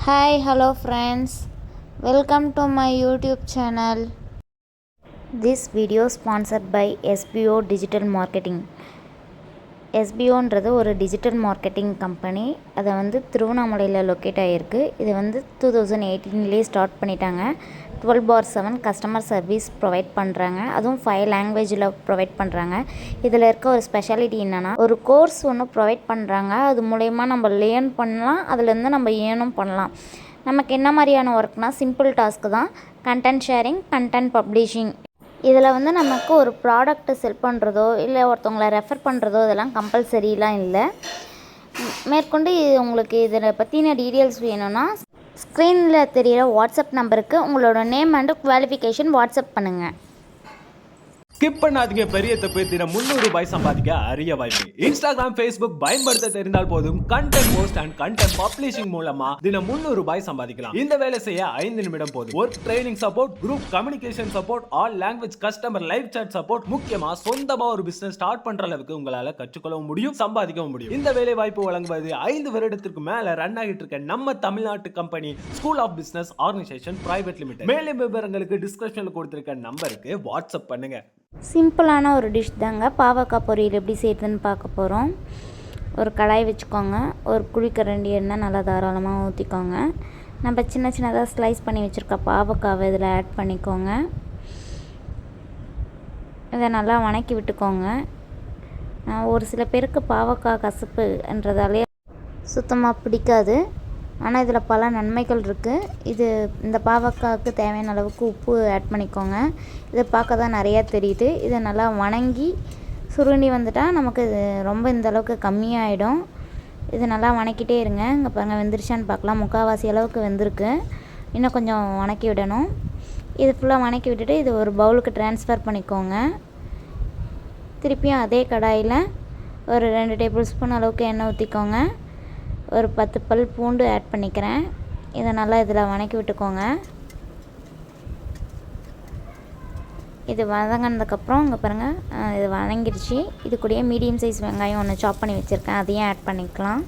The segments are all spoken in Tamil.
Hi, hello friends. Welcome to my YouTube channel. This video sponsored by SBO Digital Marketing. SBOன்றது ஒரு டிஜிட்டல் மார்க்கெட்டிங் கம்பெனி. அதை திருவண்ணாமலையில் லொக்கேட் ஆகிருக்கு. இது 2018 ஸ்டார்ட் பண்ணிட்டாங்க. 12/7 கஸ்டமர் சர்வீஸ் ப்ரொவைட் பண்ணுறாங்க. அதுவும் 5 லாங்குவேஜில் ப்ரொவைட் பண்ணுறாங்க. இதில் இருக்க ஒரு ஸ்பெஷாலிட்டி என்னென்னா, ஒரு கோர்ஸ் ஒன்று ப்ரொவைட் பண்ணுறாங்க. அது மூலயமா நம்ம லேர்ன் பண்ணலாம், அதுலேருந்து நம்ம ஏர்னும் பண்ணலாம். நமக்கு என்ன மாதிரியான ஒர்க்னால், சிம்பிள் டாஸ்க்கு தான். Content sharing, content publishing. இதில் நமக்கு ஒரு ப்ராடக்ட்டை செல் பண்ணுறதோ இல்லை ஒருத்தவங்களை ரெஃபர் பண்ணுறதோ இதெல்லாம் கம்பல்சரிலாம் இல்லை. மேற்கொண்டு உங்களுக்கு இதில் பற்றின டீட்டெயில்ஸ் வேணும்னா ஸ்க்ரீனில் தெரிகிற வாட்ஸ்அப் நம்பருக்கு உங்களோட நேம் அண்ட் குவாலிஃபிகேஷன் வாட்ஸ்அப் பண்ணுங்கள். ஸ்கிப் பண்ணாதீங்க. பெரிய தப்பு. தினம் 300 ரூபாய் சம்பாதிக்க அரிய வாய்ப்பு. இன்ஸ்டாகிராம், ஃபேஸ்புக் பயன்படுத்த தெரிந்தால் போதும். Content post and content publishing மூலமா தினம் 300 ரூபாய் சம்பாதிக்கலாம். இந்த வேலை செய்ய 5 நிமிடம் போதும். Work training support, group communication support, all language customer live chat support. முக்கியமா சொந்தமா ஒரு பிசினஸ் ஸ்டார்ட் பண்ற அளவுக்கு உங்களால கற்றுக்கொள்ளவும் முடியும், சம்பாதிக்கவும் முடியும். இந்த வேலை வாய்ப்பு வழங்குவது 5 வருடத்திற்கு மேல ரன் ஆகிட்டு இருக்க நம்ம தமிழ்நாட்டு company school of business organisation private limited. மேலும் விவரங்களுக்கு டிஸ்கிரிப்ஷன்ல கொடுத்திருக்க நம்பருக்கு வாட்ஸ்அப் பண்ணுங்க. சிம்பிளான ஒரு டிஷ் தாங்க. பாவக்காய் பொரியல் எப்படி செய்யுதுன்னு பார்க்க போகிறோம். ஒரு கடாய் வச்சுக்கோங்க. ஒரு குழிக்கரண்டி எண்ணெய் நல்லா தாராளமாக ஊற்றிக்கோங்க. நம்ம சின்ன சின்னதாக ஸ்லைஸ் பண்ணி வச்சுருக்க பாவக்காவை இதில் ஆட் பண்ணிக்கோங்க. இதை நல்லா வணக்கி விட்டுக்கோங்க. ஒரு சில பேருக்கு பாவக்காய் கசப்புன்றதாலே சுத்தமாக பிடிக்காது. ஆனால் இதில் பல நன்மைகள் இருக்குது. இந்த பாவக்காய்க்கு தேவையான அளவுக்கு உப்பு ஆட் பண்ணிக்கோங்க. இதை பார்க்க தான் நிறையா தெரியுது. இதை நல்லா வணங்கி சுருண்டி வந்துட்டால் நமக்கு இது ரொம்ப இந்த அளவுக்கு கம்மியாகிடும். இது நல்லா வணக்கிட்டே இருங்க. இங்கே பாருங்கள், வெந்துருச்சான்னு பார்க்கலாம். முக்கால்வாசி அளவுக்கு வெந்திருக்கு. இன்னும் கொஞ்சம் வணக்கி விடணும். இது ஃபுல்லாக வணக்கி விட்டுட்டு இது ஒரு பவுலுக்கு ட்ரான்ஸ்ஃபர் பண்ணிக்கோங்க. திருப்பியும் அதே கடாயில் ஒரு 2 டேபிள் ஸ்பூன் அளவுக்கு எண்ணெய் ஊற்றிக்கோங்க. ஒரு 10 பல் பூண்டு ஆட் பண்ணிக்கிறேன். இதை நல்லா இதில் வணக்கி விட்டுக்கோங்க. இது வதங்கினதுக்கப்புறம் இங்கே பாருங்கள், இது வதங்கிடுச்சு. இது கூடயே மீடியம் சைஸ் வெங்காயம் ஒன்று சாப் பண்ணி வச்சுருக்கேன், அதையும் ஆட் பண்ணிக்கலாம்.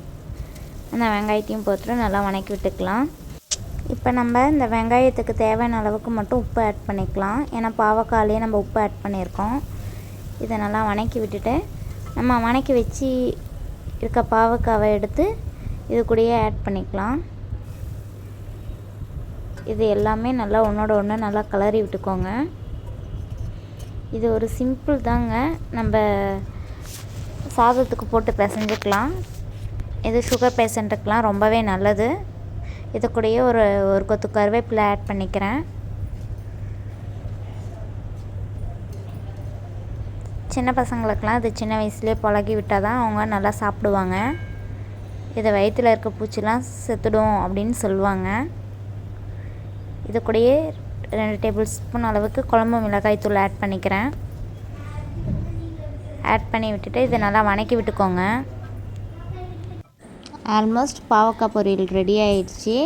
அந்த வெங்காயத்தையும் போட்டு நல்லா வணக்கி விட்டுக்கலாம். இப்போ நம்ம இந்த வெங்காயத்துக்கு தேவையான அளவுக்கு மட்டும் உப்பு ஆட் பண்ணிக்கலாம். ஏன்னா பாவக்காயிலேயே நம்ம உப்பு ஆட் பண்ணியிருக்கோம். இதை நல்லா வணக்கி விட்டுட்டு நம்ம வணக்கி வச்சு இருக்க பாவக்காவை எடுத்து இது கூடயே ஆட் பண்ணிக்கலாம். இது எல்லாமே நல்லா ஒன்றோட ஒன்று நல்லா கிளறி விட்டுக்கோங்க. இது ஒரு சிம்பிள் தாங்க. நம்ம சாதத்துக்கு போட்டு பிசைஞ்சிக்கலாம். இது சுகர் பேஷண்ட்டுக்கெலாம் ரொம்பவே நல்லது. இது கூடயே ஒரு கொத்து கருவேப்பிலை ஆட் பண்ணிக்கிறேன். சின்ன பசங்களுக்கெலாம் இது சின்ன வயசுலேயே பழகி விட்டால் தான் அவங்க நல்லா சாப்பிடுவாங்க. இதை வயிற்றில் இருக்க பூச்சிலாம் செத்துடும் அப்படின்னு சொல்லுவாங்க. இது கூடயே 2 டேபிள் ஸ்பூன் அளவுக்கு குழம்பு மிளகாய் தூள் ஆட் பண்ணிக்கிறேன். ஆட் பண்ணி விட்டுட்டு இதை நல்லா வணக்கி விட்டுக்கோங்க. ஆல்மோஸ்ட் பாவக்காய் பொரியல் ரெடி ஆயிடுச்சு.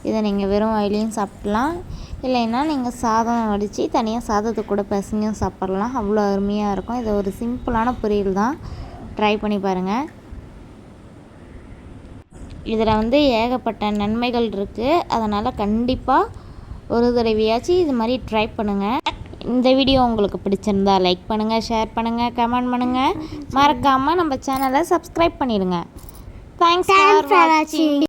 இதை நீங்கள் வெறும் வயலையும் சாப்பிட்லாம், இல்லைன்னா நீங்கள் சாதம் வடித்து தனியாக சாதத்தை கூட பசங்கும் சாப்பிட்லாம். அவ்வளோ அருமையாக இருக்கும். இது ஒரு சிம்பிளான பொரியல் தான். ட்ரை பண்ணி பாருங்கள். இதில் ஏகப்பட்ட நன்மைகள் இருக்குது. அதனால் கண்டிப்பாக ஒரு தடவையாச்சும் இது மாதிரி ட்ரை பண்ணுங்கள். இந்த வீடியோ உங்களுக்கு பிடிச்சிருந்தா லைக் பண்ணுங்கள், ஷேர் பண்ணுங்கள், கமெண்ட் பண்ணுங்கள். மறக்காமல் நம்ம சேனலை சப்ஸ்கிரைப் பண்ணிடுங்க. தேங்க்ஸ் ஃபார் வாட்சிங்.